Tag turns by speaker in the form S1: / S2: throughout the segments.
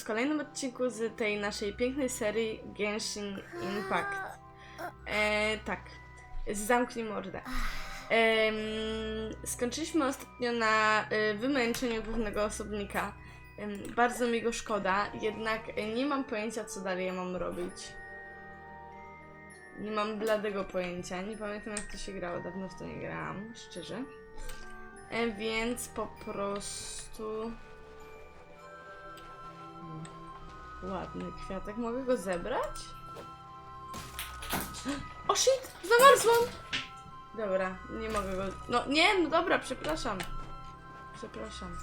S1: w kolejnym odcinku z tej naszej pięknej serii Genshin Impact. Tak, zamknij mordę. Skończyliśmy ostatnio na wymęczeniu głównego osobnika. Bardzo mi go szkoda, jednak nie mam pojęcia, co dalej ja mam robić. Nie mam bladego pojęcia, nie pamiętam, jak to się grało, dawno w to nie grałam, szczerze. Więc po prostu... Ładny kwiatek, mogę go zebrać? O shit! Zamarzłam! Dobra, nie mogę go... No nie, no dobra, przepraszam. Przepraszam.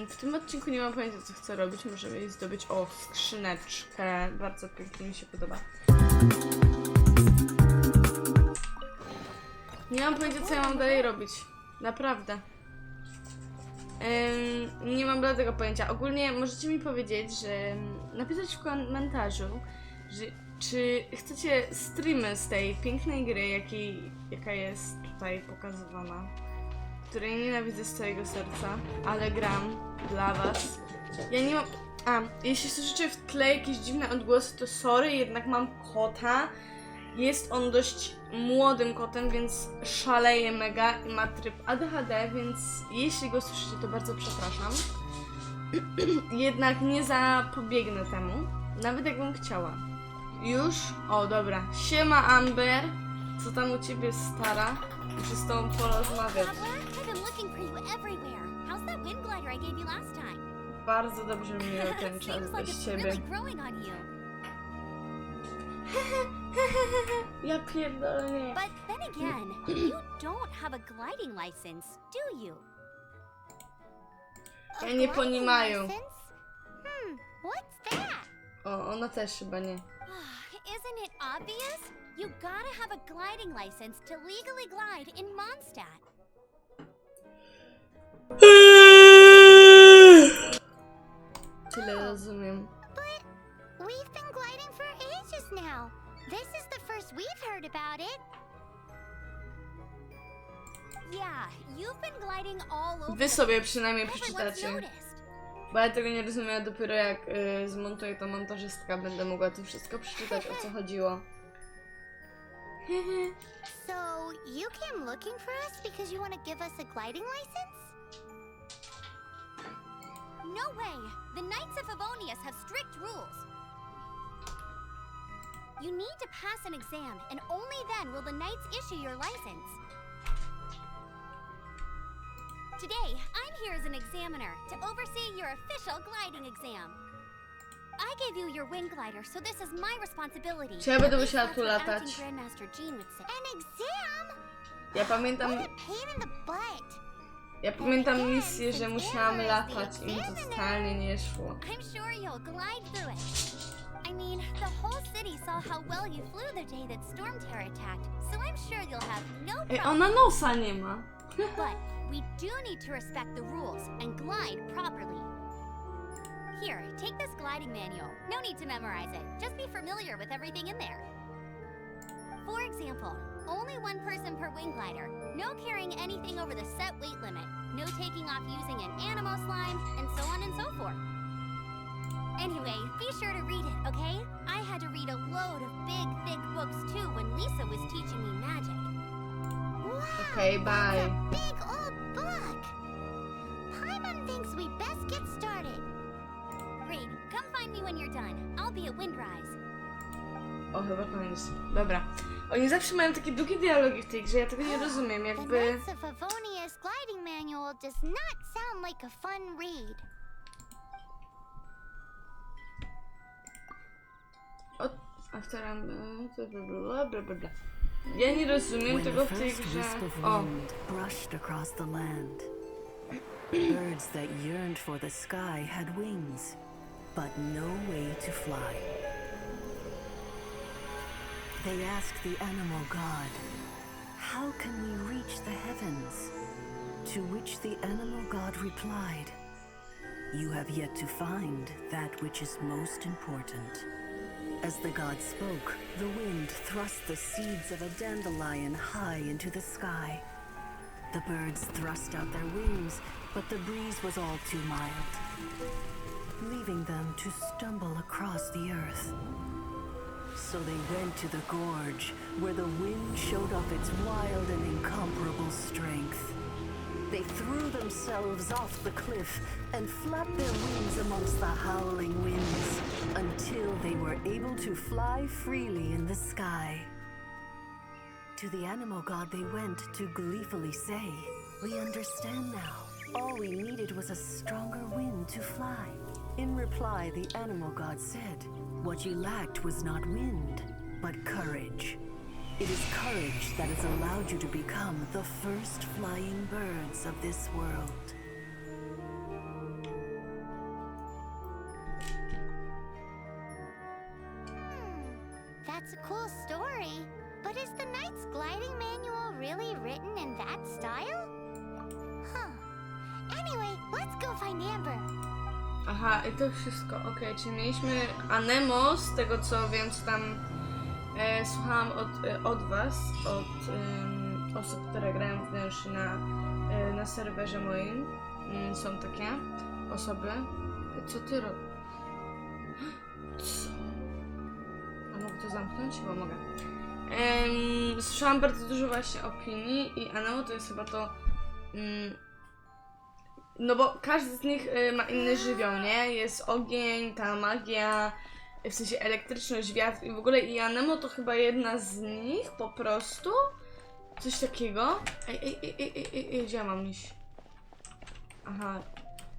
S1: W tym odcinku nie mam pojęcia, co chcę robić. Możemy jej zdobyć... O, skrzyneczkę. Bardzo pięknie mi się podoba. Nie mam pojęcia, co ja mam dalej robić. Naprawdę. Nie mam żadnego pojęcia. Ogólnie możecie mi powiedzieć, że... Napisać w komentarzu, że... Czy chcecie streamy z tej pięknej gry, jaka jest tutaj pokazywana, której nienawidzę z całego serca, ale gram dla was. Ja nie mam... jeśli słyszycie w tle jakieś dziwne odgłosy, to sorry, jednak mam kota. Jest on dość młodym kotem, więc szaleje mega i ma tryb ADHD, więc jeśli go słyszycie, to bardzo przepraszam. Jednak nie zapobiegnę temu, nawet jakbym chciała. Już? O, dobra. Siema, Amber. Co tam u ciebie, stara? Muszę z tobą porozmawiać. Bardzo dobrze minął ten czas bez ciebie. Ja pierdolę, nie. Ja nie ponimają. O, ona też chyba nie.
S2: Isn't it obvious? You gotta have a gliding license to legally glide in Mondstadt.
S1: Tyle rozumiem.
S2: But we've been gliding for ages now. This is the first we've heard about it. Yeah, you've been gliding all over.
S1: Wy sobie przynajmniej przeczytacie. Bo ja tego nie rozumiem, a dopiero jak zmontuję to montażystka, będę mogła to wszystko przeczytać, o co chodziło.
S2: So, you came looking for us because you want to give us a gliding license? No way! The Knights of Favonius have strict rules. You need to pass an exam, and only then will the Knights issue your license. Today, I'm here as an examiner to oversee your official gliding exam. I gave you your wing glider, so this is my responsibility.
S1: Czy ja będę musiała tu latać?
S2: An exam?
S1: Ja pamiętam... Ja pamiętam misję, że musiałam latać i mi to totalnie nie szło.
S2: I'm sure you'll glide through it. I mean, the whole city saw how well you flew the day that Stormterror attacked, so I'm sure you'll have no problem.
S1: Ej, ona nosa nie ma.
S2: But we do need to respect the rules and glide properly. Here, take this gliding manual. No need to memorize it. Just be familiar with everything in there. For example, only one person per wing glider. No carrying anything over the set weight limit. No taking off using an animal slime, and so on and so forth. Anyway, be sure to read it, okay? I had to read a load of big, thick books too when Lisa was teaching me magic. Wow,
S1: Okay, bye.
S2: That's a big old book. Paimon thinks we best get started. Great, come find me when you're done. I'll be at Windrise.
S1: O, chyba koniec. Dobra. Oni zawsze mają takie długie dialogi w tej grze, ja tego nie rozumiem,
S2: The
S1: jakby...
S2: Knights of Favonius gliding manual does not sound like a fun read.
S1: After bla bla bla bla. Ja nie rozumiem tego w tej grze. O!
S3: Brushed across the land. Birds that yearned for the sky had wings, but no way to fly. They asked the animal god, "How can we reach the heavens?" To which the animal god replied, "You have yet to find that which is most important." As the god spoke, the wind thrust the seeds of a dandelion high into the sky. The birds thrust out their wings, but the breeze was all too mild, leaving them to stumble across the earth. So they went to the gorge, where the wind showed off its wild and incomparable strength. They threw themselves off the cliff and flapped their wings amongst the howling winds until they were able to fly freely in the sky. To the animal god they went to gleefully say, "We understand now. All we needed was a stronger wind to fly." In reply, the animal god said, "What you lacked was not wind, but courage. It is courage that has allowed you to become the first flying birds of this world."
S2: That's a cool story. But is the Knight's gliding manual really written in that style? Huh. Anyway, let's go find Amber.
S1: Aha, i to wszystko. Okej, czyli mieliśmy Anemo, z tego co wiem, co tam słuchałam od was, od osób, które grają wnętrz na serwerze moim. Są takie osoby. Co ty robisz? Co? A mogę to zamknąć? Chyba mogę. Słyszałam bardzo dużo właśnie opinii i Anemo to jest chyba to... no bo każdy z nich ma inny żywioł, nie? Jest ogień, ta magia, w sensie elektryczność, wiatr i w ogóle i Anemo to chyba jedna z nich po prostu. Coś takiego. Ej, gdzie ja mam iść? Aha.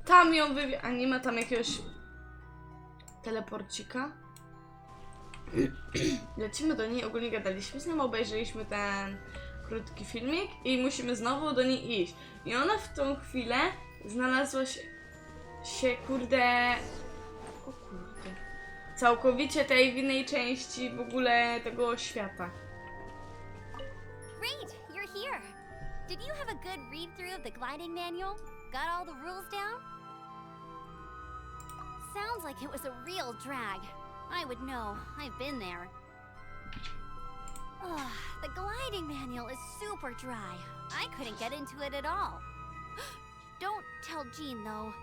S1: Tam ją a nie ma tam jakiegoś teleporcika? Lecimy do niej, ogólnie gadaliśmy z nią, obejrzeliśmy ten krótki filmik i musimy znowu do niej iść. I ona w tą chwilę znalazła się kurde... O kurde. Całkowicie tej w innej części w ogóle tego świata.
S2: Great, you're here. Did you have a good read-through of the gliding manual? Got all the rules down? Sounds like it was a real drag. I would know. I've been there. Ugh, the gliding manual is super dry. I couldn't get into it at all. Don't tell Jean, though.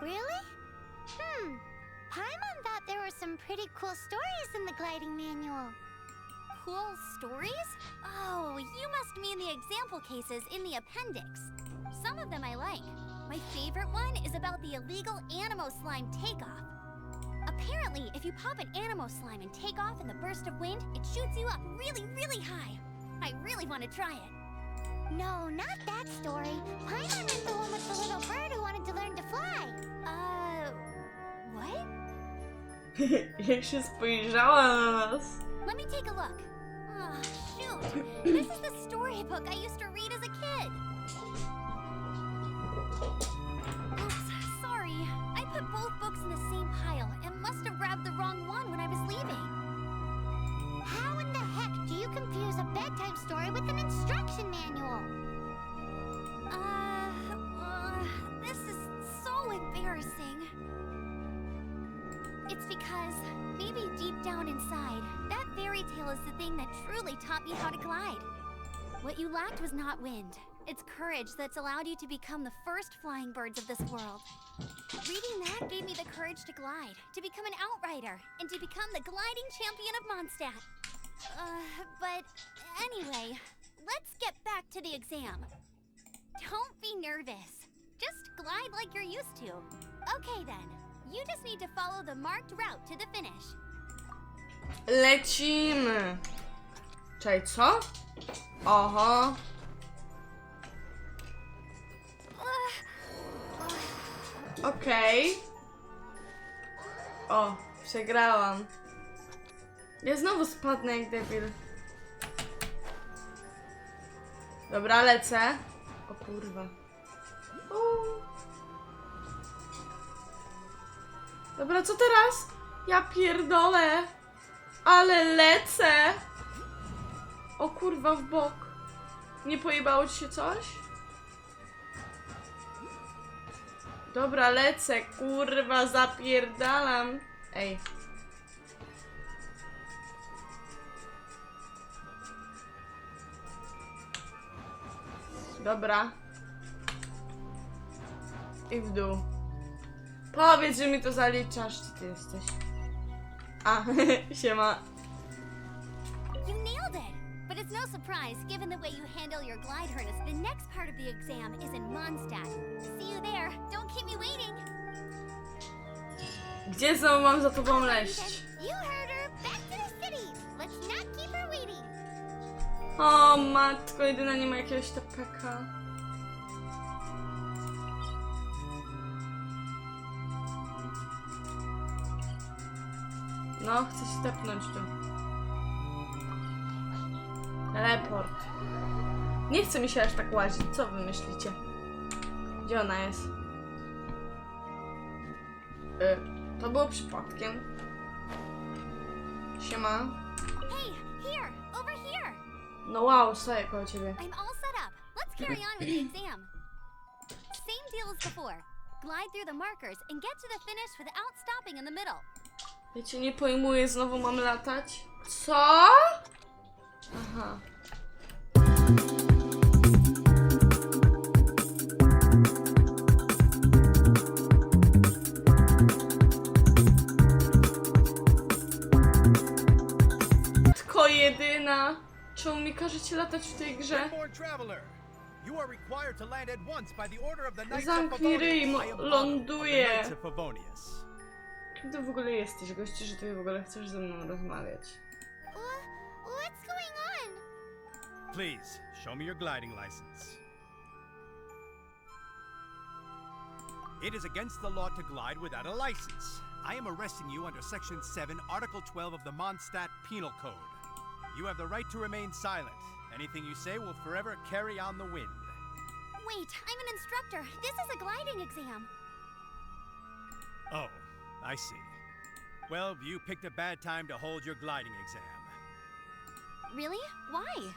S2: Really? Paimon thought there were some pretty cool stories in the gliding manual. Cool stories? Oh, you must mean the example cases in the appendix. Some of them I like. My favorite one is about the illegal Anemo slime takeoff. Apparently, if you pop an Anemo slime and take off in the burst of wind, it shoots you up really, really high. I really want to try it. No, not that story. Paimon meant the one with the little bird who wanted to learn to fly. What?
S1: Jak się spojrzała na nas.
S2: Let me take a look. Oh, shoot. This is the storybook I used to read as a kid. Oops, sorry. I put both books in the same pile and must have grabbed the wrong one when I was leaving. How in the heck do you confuse a bedtime story with an instruction manual? This is so embarrassing. It's because, maybe deep down inside, that fairy tale is the thing that truly taught me how to glide. What you lacked was not wind. It's courage that's allowed you to become the first flying birds of this world. Reading that gave me the courage to glide, to become an outrider, and to become the gliding champion of Mondstadt. But anyway, let's get back to the exam. Don't be nervous. Just glide like you're used to. Okay then, you just need to follow the marked route to the finish.
S1: Lecimy! Czekaj, co? Oho. Okej. O, przegrałam. Ja znowu spadnę jak debil. Dobra, lecę. O kurwa. Dobra, co teraz? Ja pierdolę. Ale lecę. O kurwa, w bok. Nie pojebało ci się coś? Dobra, lecę, kurwa, zapierdalam. Ej. Dobra. I w dół. Powiedz, że mi to zaliczasz. Gdzie ty jesteś? A, siema.
S2: You nailed it! But it's no surprise, given the way you handle your glide harness, the next part of the exam is in Mondstadt. See you there. Don't keep me waiting.
S1: Gdzie znowu mam za tobą leść?
S2: You heard her. Back to the city. Let's not keep her waiting.
S1: O matko, jedyna nie ma jakiegoś TPK. No, chcę się tepnąć tu. Teleport. Nie chce mi się aż tak łazić, co wy myślicie? Gdzie ona jest? To było przypadkiem. Siema.
S2: Hey, here, over here.
S1: No wow, stoję koło ciebie.
S2: I'm all set up. Let's carry on with the exam. Same deal as before. Glide through the markers and get to the finish without stopping in the middle.
S1: Ja cię nie pojmuję, znowu mam latać? Co? Aha. Tylko jedyna. Czemu mi każecie latać w tej grze? Zamknij ryj, ląduję. Kim ty w ogóle jesteś, gościu, że ty w ogóle chcesz ze mną rozmawiać?
S2: What's going on?
S4: Please, show me your gliding license. It is against the law to glide without a license. I am arresting you under Section 7, Article 12 of the Mondstadt Penal Code. You have the right to remain silent. Anything you say will forever carry on the wind.
S2: Wait, I'm an instructor. This is a gliding exam.
S4: Oh, I see. Well, you picked a bad time to hold your gliding exam.
S2: Really? Why?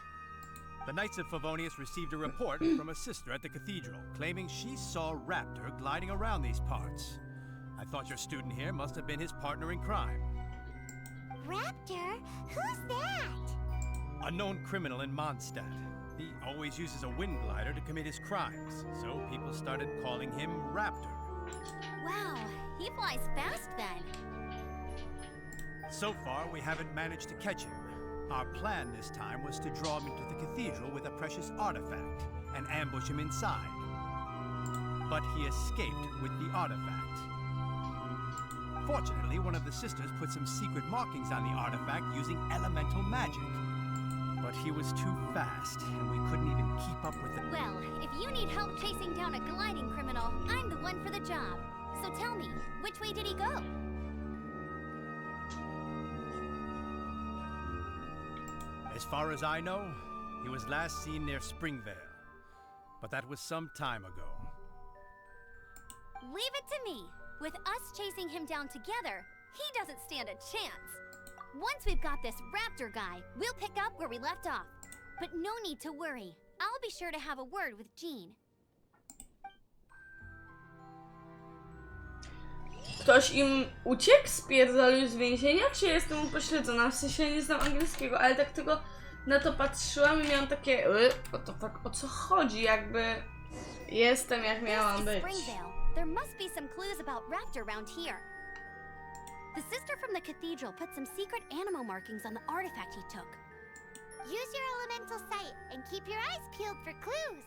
S4: The Knights of Favonius received a report from a sister at the cathedral claiming she saw Raptor gliding around these parts. I thought your student here must have been his partner in crime.
S2: Raptor? Who's that?
S4: A known criminal in Mondstadt. He always uses a wind glider to commit his crimes, so people started calling him Raptor.
S2: Wow, he flies fast then.
S4: So far, we haven't managed to catch him. Our plan this time was to draw him into the cathedral with a precious artifact and ambush him inside. But he escaped with the artifact. Fortunately, one of the sisters put some secret markings on the artifact using elemental magic. But he was too fast, and we couldn't even keep up with it.
S2: Well, if you need help chasing down a gliding criminal, I'm the one for the job. So tell me, which way did he go?
S4: As far as I know, he was last seen near Springvale. But that was some time ago.
S2: Leave it to me. With us chasing him down together, he doesn't stand a chance. Once we've got this Raptor guy, we'll pick up where we left off. But no need to worry. I'll be sure to have a word with Jean.
S1: Ktoś im uciekł, spierdolił z więzienia, czy jestem upośledzona? W sensie nie znam angielskiego, ale tak tylko na to patrzyłam i miałam takie o co chodzi, jakby jestem jak miałam być.
S2: There must be some clues about Raptor around here. The sister from the cathedral put some secret animal markings on the artifact he took. Use your elemental sight and keep your eyes peeled for clues.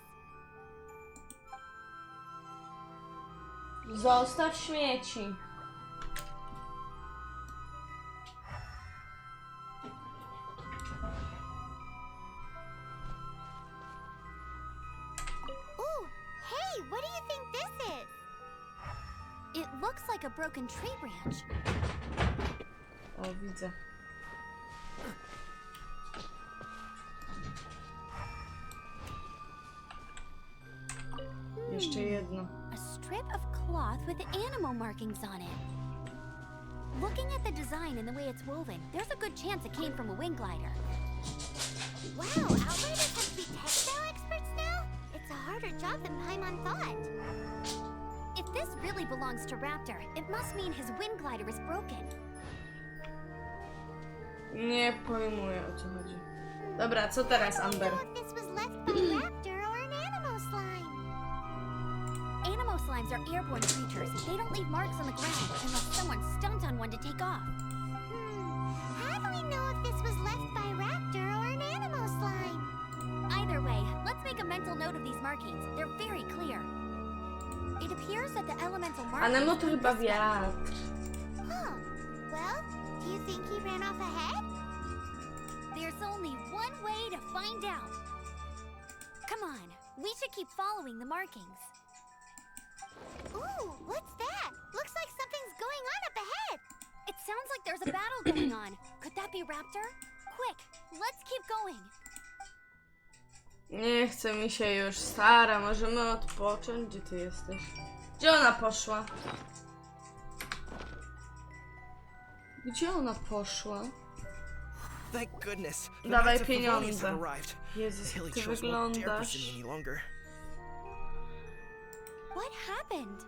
S1: Zostaw śmieci.
S2: Ooh, hey, what do you think this is? It looks like a broken tree branch.
S1: O, widzę. Jeszcze jedno.
S2: A strip of cloth with animal markings on it. Looking at the design and the way it's woven, there's a good chance it came from a wing glider. Wow, outriders have to be textile experts now? It's a harder job than Paimon thought. If this really belongs to Raptor, it must mean his wind glider is broken.
S1: Nie pojmuję, o co chodzi. Dobra, co teraz, Amber?
S2: I don't know if this was left by Raptor or an animal enzymes are airborne creatures. They don't leave marks on the ground unless someone stomped on one to take off.
S5: How do we know if this was left by raptor or an animal slime?
S2: Either way, let's make a mental note of these markings. They're very clear. It appears that the elemental markings...
S1: Anemo to chyba wiatr.
S5: Huh. Well, do you think he ran off ahead?
S2: There's only one way to find out. Come on, we should keep following the markings.
S5: Ooh, what's that? Looks like something's going on up ahead.
S2: It sounds like there's a battle going on. Could that be Raptor? Quick, let's keep going.
S1: Nie chce mi się już, stara, możemy odpocząć? Gdzie ty jesteś? Gdzie ona poszła? Gdzie ona poszła?
S6: Thank goodness. The
S1: Dawaj
S6: Knights of Favonius
S1: pieniądze.
S6: have arrived.
S1: Jezus,
S6: The
S1: jak
S6: Hilly
S1: ty
S6: Trolls won't dare
S1: wyglądasz.
S6: pursue me any longer.
S2: What happened?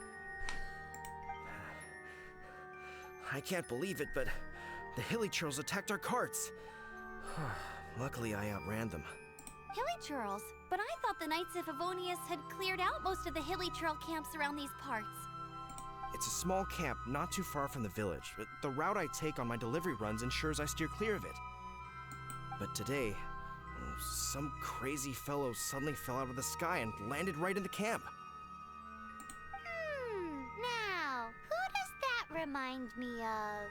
S6: I can't believe it, but the Hilly Trolls attacked our carts. Luckily, I outran them.
S2: Hilly Churls? But I thought the Knights of Favonius had cleared out most of the Hilly Churl camps around these parts.
S6: It's a small camp not too far from the village, but the route I take on my delivery runs ensures I steer clear of it. But today, some crazy fellow suddenly fell out of the sky and landed right in the camp.
S5: Now, who does that remind me of?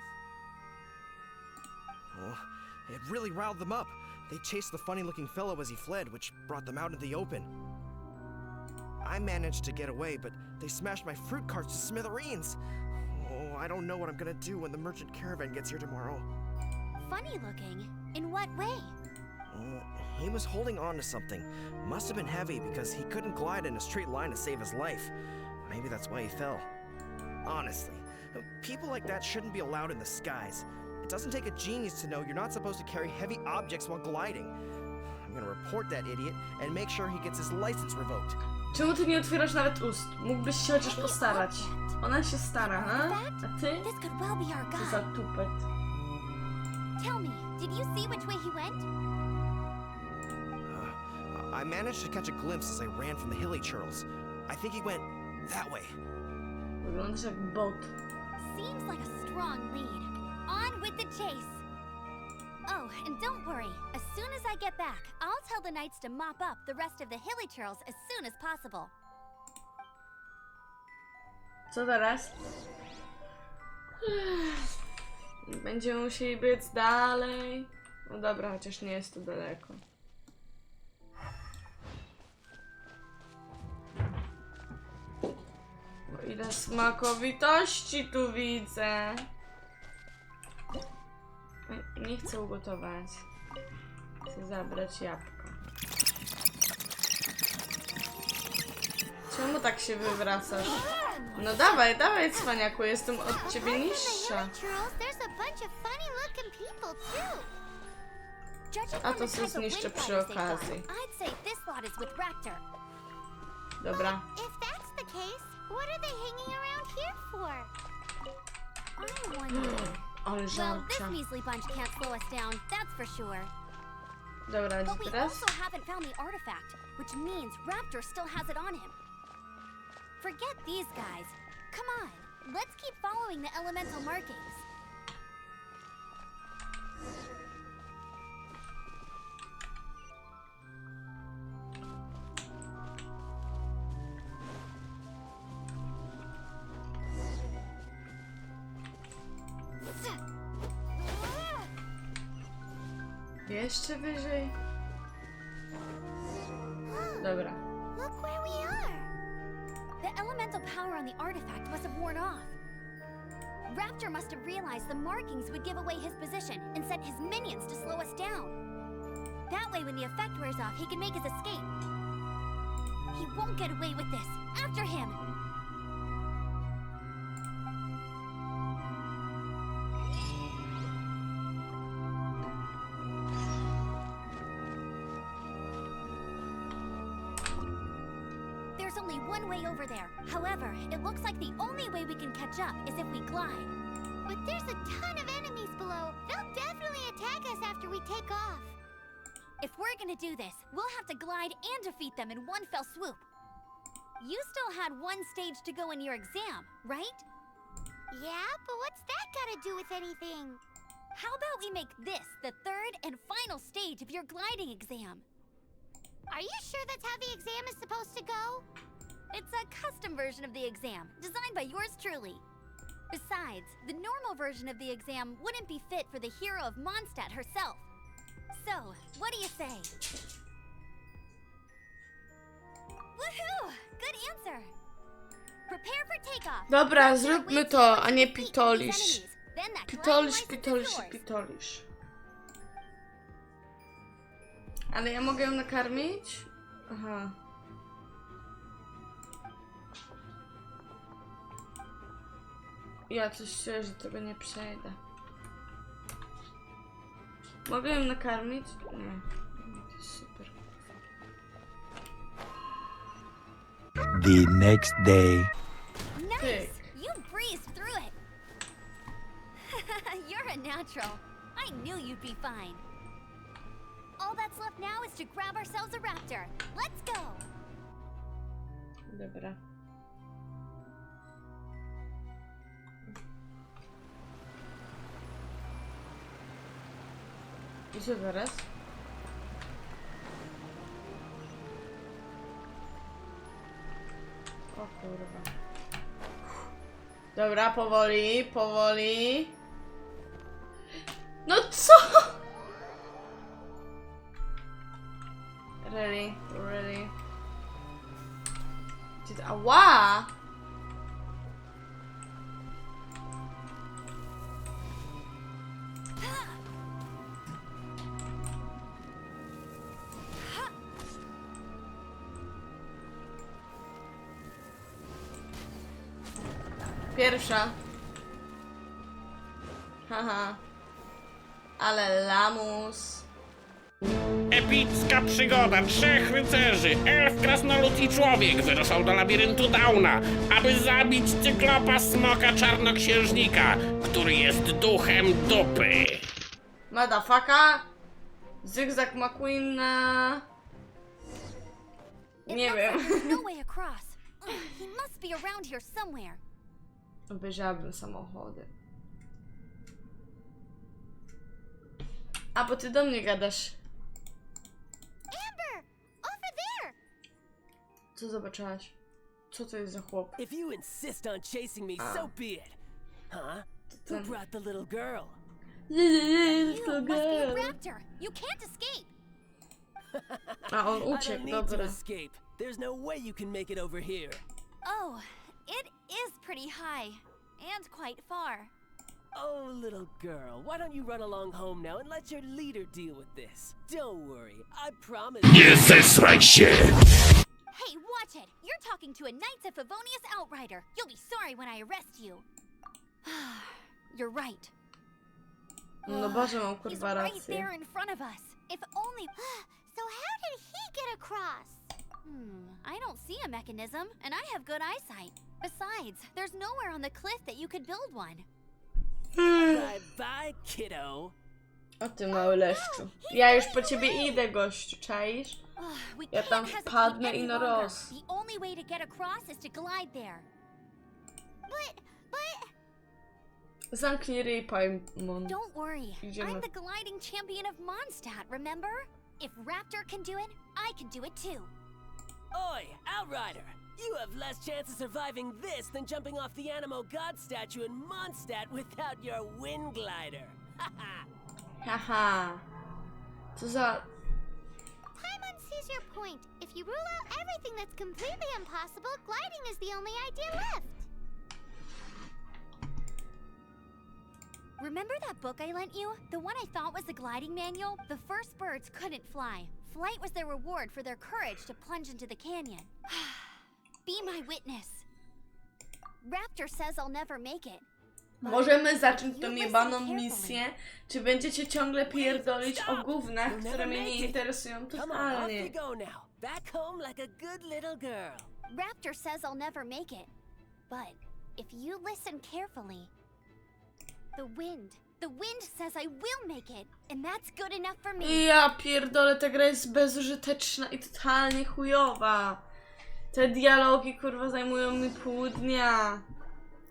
S6: Well, it really riled them up. They chased the funny-looking fellow as he fled, which brought them out into the open. I managed to get away, but they smashed my fruit carts to smithereens. Oh, I don't know what I'm gonna do when the merchant caravan gets here tomorrow.
S2: Funny looking? In what way?
S6: He was holding on to something. Must have been heavy because he couldn't glide in a straight line to save his life. Maybe that's why he fell. Honestly, people like that shouldn't be allowed in the skies. It doesn't take a genius to know you're not supposed to carry heavy objects while gliding. I'm gonna report that idiot and make sure he gets his license revoked.
S1: Czemu ty nie otwierasz nawet ust? Mógłbyś się chociaż postarać. Ona się stara, ha? A ty?
S2: This could well be our
S1: Co za
S2: guy.
S1: tupet.
S2: Tell me, did you see which way he went?
S6: I managed to catch a glimpse as I ran from the Hilly Churls. I think he went that way.
S1: Wyglądasz jak bot.
S2: Seems like a strong lead. On with the chase. Oh, and don't worry. As soon as I get back, I'll tell the Knights to mop up the rest of the Hilly Churls as soon as possible.
S1: Co teraz? Będziemy musieli biec dalej. No dobra, chociaż nie jest to daleko. O, ile smakowitości tu widzę. Nie chcę ugotować. Chcę zabrać jabłko. Czemu tak się wywracasz? No dawaj, dawaj, cwaniaku, jestem od ciebie niższa.
S5: There's a bunch of funny looking people too.
S2: Judging
S1: A
S2: from
S1: to
S2: the
S1: se
S2: type of
S1: zniszczę
S2: wind
S1: przy
S2: riders they've got,
S1: okazji.
S2: I'd say this lot is with Raptor.
S1: Dobra.
S5: If that's the case, what are they hanging around here for?
S2: I wonder.
S1: Ale
S2: Well, this
S1: żarcia.
S2: measly bunch can't slow us down, that's for sure.
S1: Dobra,
S2: But we
S1: teraz?
S2: also haven't found the artifact, which means Raptor still has it on him. Forget these guys. Come on, let's keep following the elemental markings.
S1: Jeszcze wyżej. Dobra.
S5: Look where we are.
S2: The elemental power on the artifact must have worn off. Raptor must have realized the markings would give away his position and sent his minions to slow us down. That way, when the effect wears off, he can make his escape. He won't get away with this. After him! There's only one way over there. However, it looks like the only way we can catch up is if we glide.
S5: But there's a ton of enemies below. They'll definitely attack us after we take off.
S2: If we're gonna do this, we'll have to glide and defeat them in one fell swoop. you still had one stage to go in your exam, right?
S5: Yeah, but what's that gotta do with anything?
S2: How about we make this the third and final stage of your gliding exam?
S5: Are you sure that's how the exam is supposed to go?
S2: It's a custom version of the exam, designed by yours truly. Besides, the normal version of the exam wouldn't be fit for the hero of Mondstadt herself. So, what do you say? Woohoo! Good answer! Prepare for takeoff.
S1: Dobra, zróbmy to, a nie
S2: Defeat these
S1: pitolisz.
S2: enemies. Then that
S1: Pitolisz,
S2: gliding
S1: pitolisz
S2: license
S1: i
S2: is yours.
S1: pitolisz. Ale ja mogę ją nakarmić? Aha. Ja coś czuję, że tego nie przejdę. Mogę ją nakarmić? Nie. To jest super.
S7: The next day.
S2: Nice! You breezed through it. You're a natural. I knew you'd be fine. All that's left now is to grab ourselves a raptor. Let's go!
S1: Dobra. I co teraz? O kurwa. Dobra, powoli, powoli. No co? Really? Really? Ała! Pierwsza. Haha. Ale lamus.
S8: Epicka przygoda trzech rycerzy, elf, krasnolud i człowiek wyruszał do labiryntu Dauna, aby zabić cyklopa, smoka, czarnoksiężnika, który jest duchem dupy.
S1: Madafaka. Zygzak McQueen. Nie
S2: It
S1: wiem.
S2: looks like there's no way across. He must be around here somewhere.
S1: Obejrzałabym samochody. A, bo ty do mnie gadasz.
S5: Amber! Over there!
S1: Co zobaczyłaś? Co to jest za chłop?
S9: If you insist on chasing me, so be it. Huh? Who brought the little girl?
S2: You must be a raptor. You can't escape.
S1: A on
S9: I don't
S1: uciekł,
S9: need to
S1: dobra.
S9: escape. There's no way you can make it over here.
S2: Oh, it is pretty high and quite far.
S9: Oh, little girl, why don't you run along home now and let your leader deal with this? Don't worry, I promise.
S7: Nie zesraj się!
S2: Hey, watch it! You're talking to a Knights of Favonius outrider. You'll be sorry when I arrest you. You're right.
S1: No Boże, mam
S2: He's
S1: kurwa
S2: right
S1: rację.
S2: there in front of us. If only...
S5: So how did he get across?
S2: I don't see a mechanism, and I have good eyesight. Besides, there's nowhere on the cliff that you could build one.
S9: Bye-bye, kiddo.
S1: O ty mały leszczu. Ja już po ciebie idę, gościu, czaisz?
S2: We
S1: Ja tam
S2: can't hesitate
S1: wpadnę
S2: any
S1: i no
S2: longer.
S1: roz.
S2: The only way to get across is to glide there.
S5: But...
S1: Zamknij ryj, Paimon.
S2: Don't worry,
S1: Idziemy.
S2: I'm the gliding champion of Mondstadt, remember? If Raptor can do it, I can do it too.
S9: Oi, Outrider! You have less chance of surviving this than jumping off the Animo God statue in Mondstadt without your wind glider. Haha!
S1: Haha. Co za...
S5: Paimon sees your point. If you rule out everything that's completely impossible, gliding is the only idea left.
S2: Remember that book I lent you? The one I thought was the gliding manual? The first birds couldn't fly. Flight was their reward for their courage to plunge into the canyon. Be my witness. Raptor says I'll never make it.
S1: Możemy zacząć tą jebaną misję? Czy będziecie ciągle pierdolić o gównach, które mnie nie interesują
S9: Come on, off
S1: totalnie?
S9: you go now. Back home like a good little girl.
S2: Raptor says I'll never make it. But if you listen carefully, the wind says I will make it, and that's good enough for me.
S1: Ja pierdolę, ta gra jest bezużyteczna i totalnie chujowa. Te dialogi, kurwa, zajmują mi pół dnia.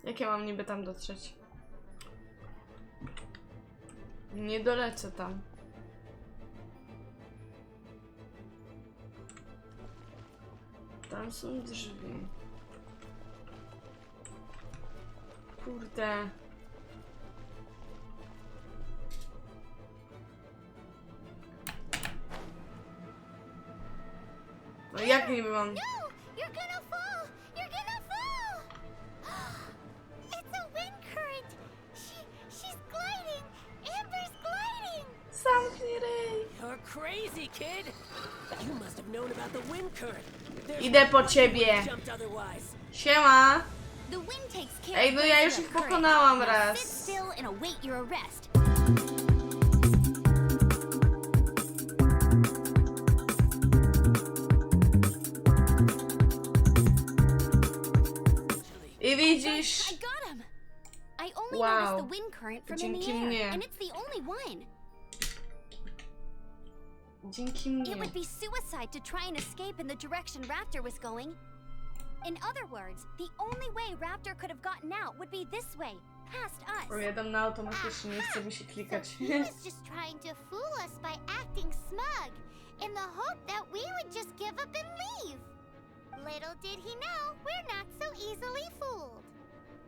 S1: Jak ja mam niby tam dotrzeć? Nie dolecę tam. Tam są drzwi. Kurde. No jak niby mam?
S5: No! You're gonna fall! You're gonna fall! It's a wind current! She's gliding! Amber's gliding!
S1: Zamknij ryj.
S9: You're crazy, kid! You must have known about the wind current. There's
S1: Idę po
S9: no way
S1: ciebie.
S9: you jumped otherwise.
S1: Siema.
S2: The wind takes care
S1: Ej,
S2: of
S1: no ja
S2: those
S1: już
S2: who
S1: ich
S2: have courage.
S1: pokonałam
S2: Now
S1: raz.
S2: Sit still and await your arrest.
S1: I widzisz?
S2: I got him. I only
S1: Wow.
S2: noticed the wind current from in the
S1: Dzięki
S2: air,
S1: mnie.
S2: and it's the only one.
S1: Dzięki
S2: It
S1: mnie.
S2: would be suicide to try and escape in the direction Raptor was going. In other words, the only way Raptor could have gotten out would be this way, past us.
S1: Powiadam na automatycznie, nie chce mi się klikać.
S5: So he was just trying to fool us by acting smug, in the hope that we would just give up and leave. Little did he know, we're not so easily fooled.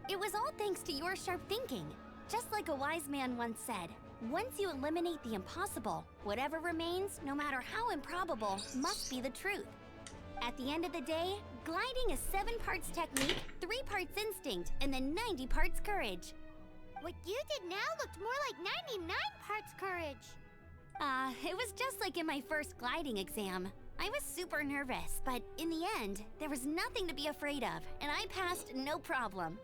S2: It was all thanks to your sharp thinking. Just like a wise man once said, once you eliminate the impossible, whatever remains, no matter how improbable, must be the truth. At the end of the day, gliding is 7 parts technique, 3 parts instinct, and then 90 parts courage.
S5: What you did now looked more like 99 parts courage.
S2: It was just like in my first gliding exam. I was super nervous, but in the end, there was nothing to be afraid of, and I passed no problem.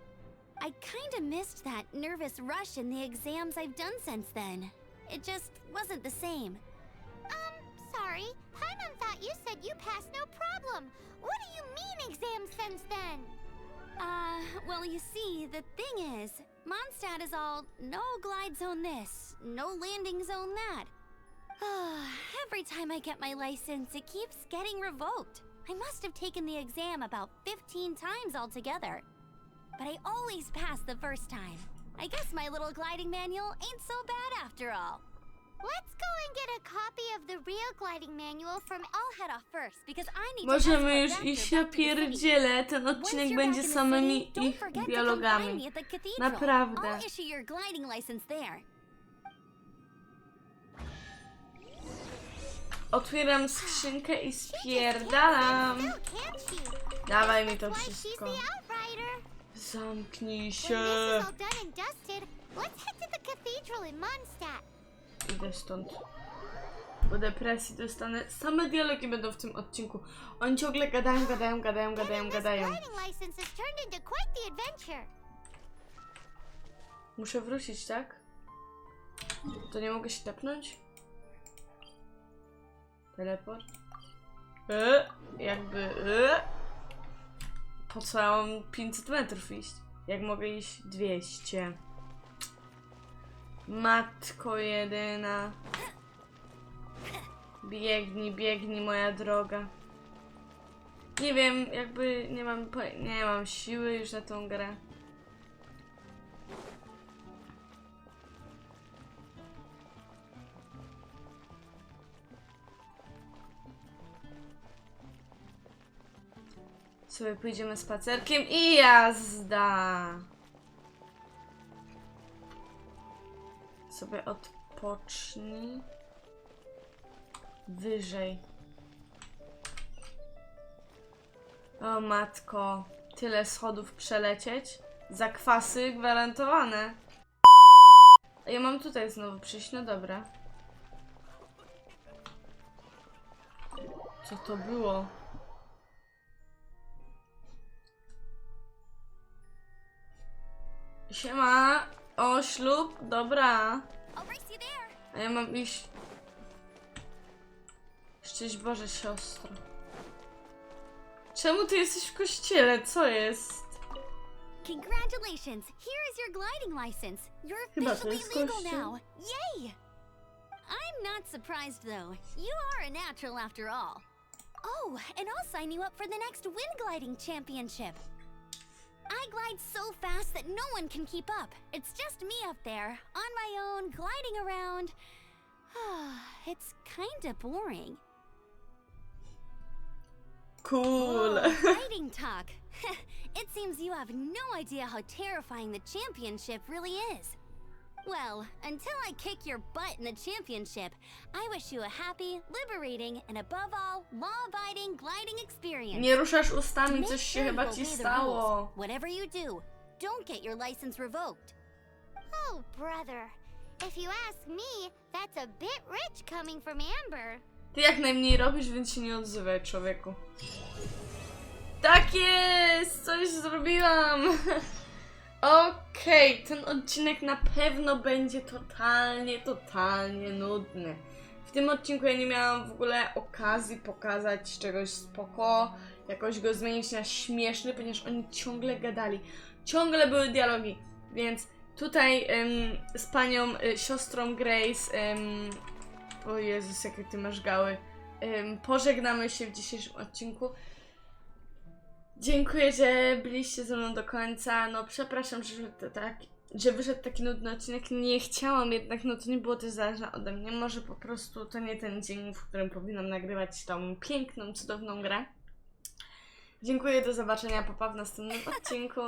S2: I kinda missed that nervous rush in the exams I've done since then. It just wasn't the same.
S5: Sorry. Paimon thought you said you passed no problem. What do you mean exam since then?
S2: Well, you see, the thing is, Mondstadt is all no glide zone this, no landing zone that. Every time I get my license, it keeps getting revoked. I must have taken the exam about 15 times altogether. But I always pass the first time. I guess my little gliding manual ain't so bad after all.
S5: Let's go and get a copy of the real gliding manual from...
S2: I'll head off first because I need to
S1: Możemy
S2: escort
S1: już
S2: Raptor
S1: iść, ja
S2: back to the city.
S1: pierdzielę. Ten
S2: Once
S1: odcinek
S2: you're
S1: będzie
S2: back in the
S1: samymi
S2: city, don't
S1: ich
S2: forget to come find
S1: dialogami.
S2: me at the cathedral.
S1: Naprawdę.
S2: I'll issue your gliding license there.
S1: Otwieram skrzynkę i spierdalam.
S5: Still, can't you?
S1: Dawaj mi to
S5: That's why she's
S1: wszystko.
S5: the outrider.
S1: Zamknij
S5: When
S1: się.
S5: this is all done and dusted, let's head to the cathedral in Mondstadt.
S1: Idę stąd. Po depresji dostanę. Same dialogi będą w tym odcinku. Oni ciągle gadają.
S5: Getting this gliding license has turned into quite the adventure.
S1: Muszę wrócić, tak? To nie mogę się tepnąć? Teleport? Po co ja mam 500 metrów iść? Jak mogę iść 200? Matko jedyna. Biegnij moja droga. Nie wiem, jakby nie mam siły już na tą grę. Sobie pójdziemy spacerkiem i jazda! Sobie odpocznij. Wyżej. O matko, tyle schodów przelecieć. Zakwasy gwarantowane. A ja mam tutaj znowu przyjść, no dobra. Co to było? Siema! O, ślub? Dobra.
S2: I'll race you there.
S1: A ja mam iść... Szczęść Boże, siostro. Czemu ty jesteś w kościele? Co jest?
S2: Congratulations! Here is your gliding license. You're
S1: Chyba to
S2: officially
S1: jest
S2: legal
S1: kościół.
S2: now. Yay! I'm not surprised though. You are a natural after all. Oh, and I'll sign you up for the next wind gliding championship. I glide so fast that no one can keep up. It's just me up there, on my own, gliding around. It's kinda boring.
S1: Cool.
S2: Oh, gliding talk. It seems you have no idea how terrifying the championship really is. Well, until I kick your butt in the championship, I wish you a happy, liberating, and above all, law-abiding gliding experience.
S1: Nie ruszasz ustami,
S2: Make
S1: coś się
S2: sure you
S1: chyba
S2: obey
S1: ci
S2: the
S1: stało.
S2: rules. Whatever you do, don't get your license revoked.
S5: Oh, brother. If you ask me, that's a bit rich coming from Amber.
S1: Ty jak najmniej robisz, więc się nie odzywaj, człowieku. Tak jest! Coś zrobiłam! Okej, ten odcinek na pewno będzie totalnie nudny. W tym odcinku ja nie miałam w ogóle okazji pokazać czegoś spoko, jakoś go zmienić na śmieszny, ponieważ oni ciągle gadali. Ciągle były dialogi, więc tutaj z panią siostrą Grace, o Jezus, jakie ty masz gały, pożegnamy się w dzisiejszym odcinku. Dziękuję, że byliście ze mną do końca. No przepraszam, że wyszedł taki nudny odcinek. Nie chciałam jednak, no to nie było też zależne ode mnie. Może po prostu to nie ten dzień, w którym powinnam nagrywać tą piękną, cudowną grę. Dziękuję, do zobaczenia, pa w następnym odcinku.